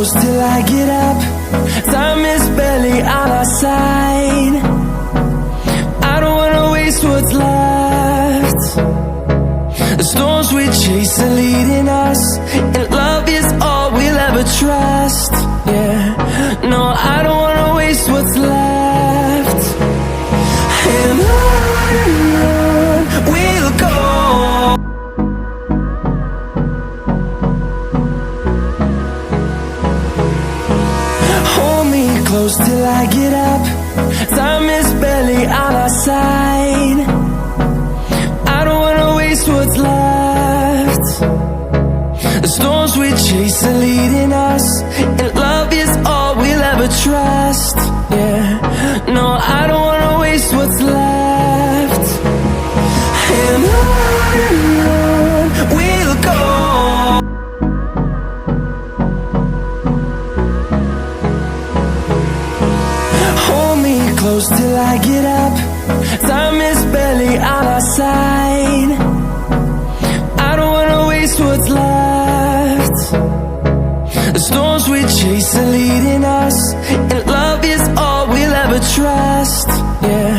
close till I get up. Time is barely on our side. I don't wanna waste what's left. The storms we chase are leading us, and love is all we'll ever trust. Yeah, no, I don't wanna waste what's left. And on we'll go. Hold me close till I get up. Time is barely on our side. I don't wanna waste what's left. The storms we chase are leading us, and love is all we'll ever trust. Yeah, no, I don't wanna waste what's left. And on we'll go. Hold me close till I get up. Time is barely on our side. I don't wanna waste what's left. The storms we chase are leading us, and love is all we'll ever trust. Yeah,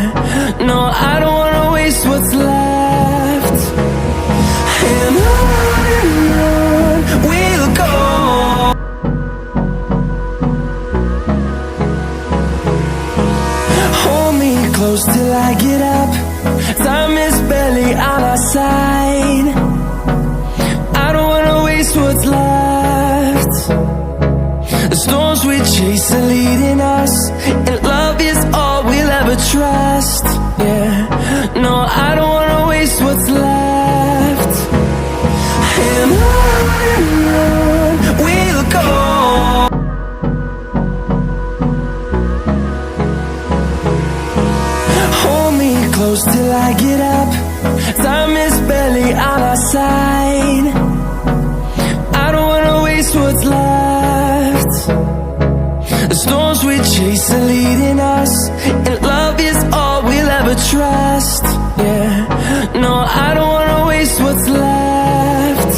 no, I don't wanna waste what's left. And on we'll go. Hold me close till I get up. Time is barely on our side. I don't wanna waste what's left. The storms we chase are leading us, and love is all we'll ever trust. Yeah, no, I don't wanna waste what's left. And on we'll go. Hold me close till I get up. Time is barely on our side. I don't wanna waste what's left. The storms we chase are leading us, and love is all we'll ever trust. Yeah, no, I don't wanna waste what's left.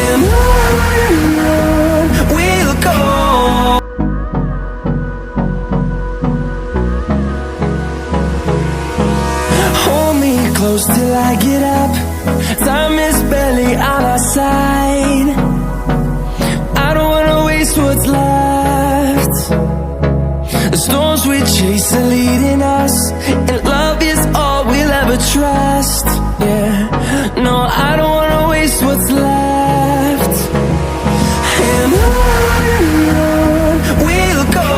And on we'll go. Hold me close till I get up. Time is barely on our side. I don't wanna waste what's left. The storms we chase are leading us, and love is all we'll ever trust. Yeah, no, I don't wanna waste what's left. And on we'll go.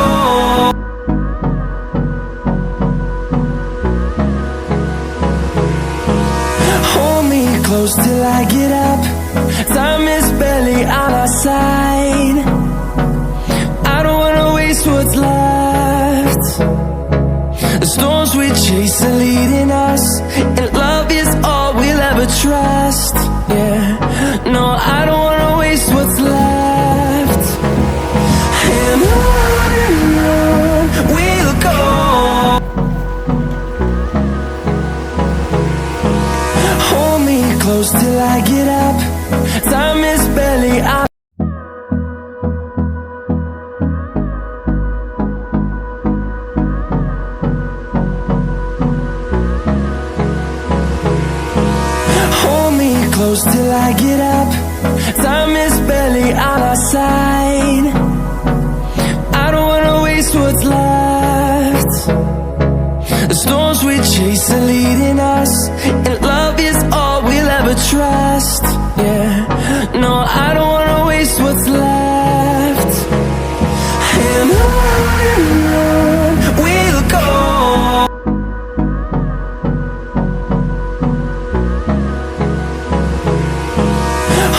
Hold me close till I get up. Time is barely on our side. I don't wanna waste what's left. The storms we chase are leading us, and love is all we'll ever trust. Yeah, no, I don't wanna waste what's left. And on we'll go. Hold me close till I get up. Time is barely on. Hold me close till I get up. Time is barely on our side. I don't wanna waste what's left. The storms we chase are leading us, and love is all we'll ever trust. Yeah, no, I don't wanna waste what's left. And on we'll go.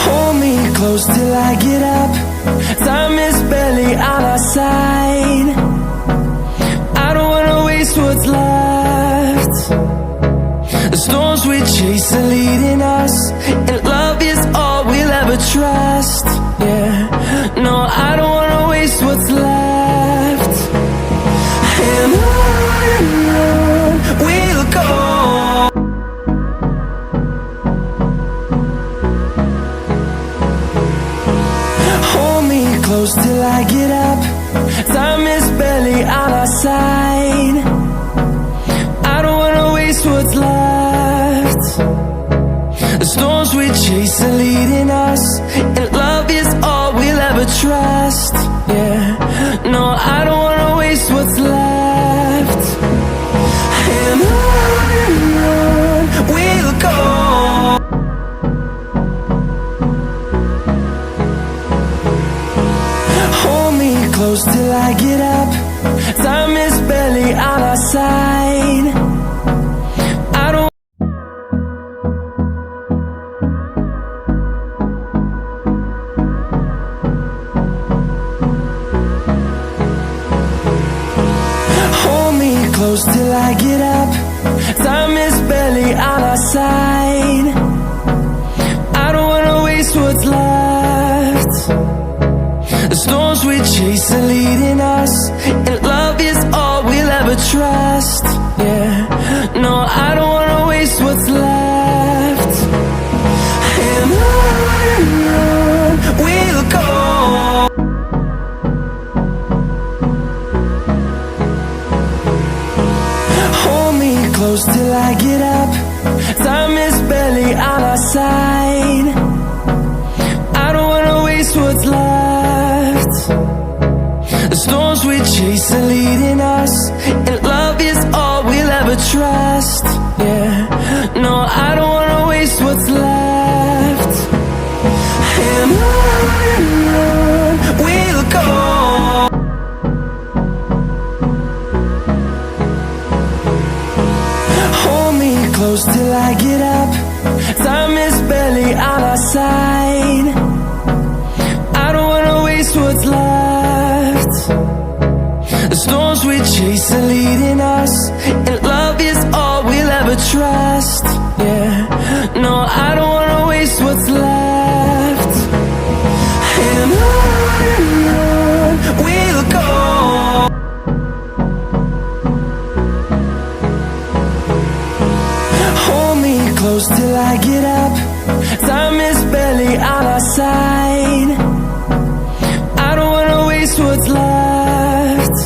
Hold me close till I get up. Time is barely on our side. I don't wanna waste what's left. The storms we chase are leading us, and love is all we'll ever trust. Yeah, no, I don't wanna waste what's left. And on we'll go. close Time is barely on our side. I don't wanna waste what's left. The storms we chase are leading us, and love is all we'll ever trust. Yeah, no, I don't wanna waste what's left. And on we'll go. Hold me close till I get up. Time is barely on our side. I don't. Hold me close till I get up. Time is barely on our side. I don't wanna waste what's left. The storms we chase are leading us, and love is all we'll ever trust. Yeah, no, I don't wanna waste what's left. And on we'll go. Hold me close till I get up. Time is barely on our side. I don't wanna waste what's left. The storms we chase are leading us, and love is all we'll ever trust. Yeah, no, I don't wanna waste what's left. And on we'll go. Hold me close till I get up. Time is barely on our side. I don't wanna waste what's left. The storms we chase are leading us, and love is all we'll ever trust. Yeah, no, I don't wanna waste what's left. And on we'll go. Hold me close till I get up. Time is barely on our side. I don't wanna waste what's left.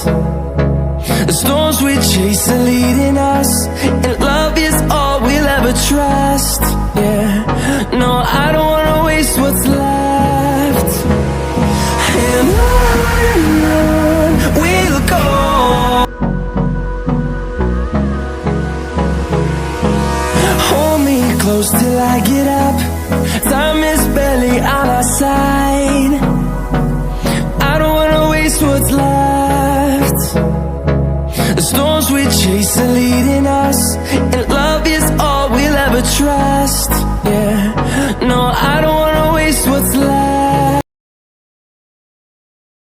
The storms we chase are leading us, and love is all we'll ever trust. Yeah, no, I don't wanna waste what's left. And on we'll go. Hold me close till I get up. Time is barely on our side. I don't wanna waste what's left. The storms we chase are leading us, and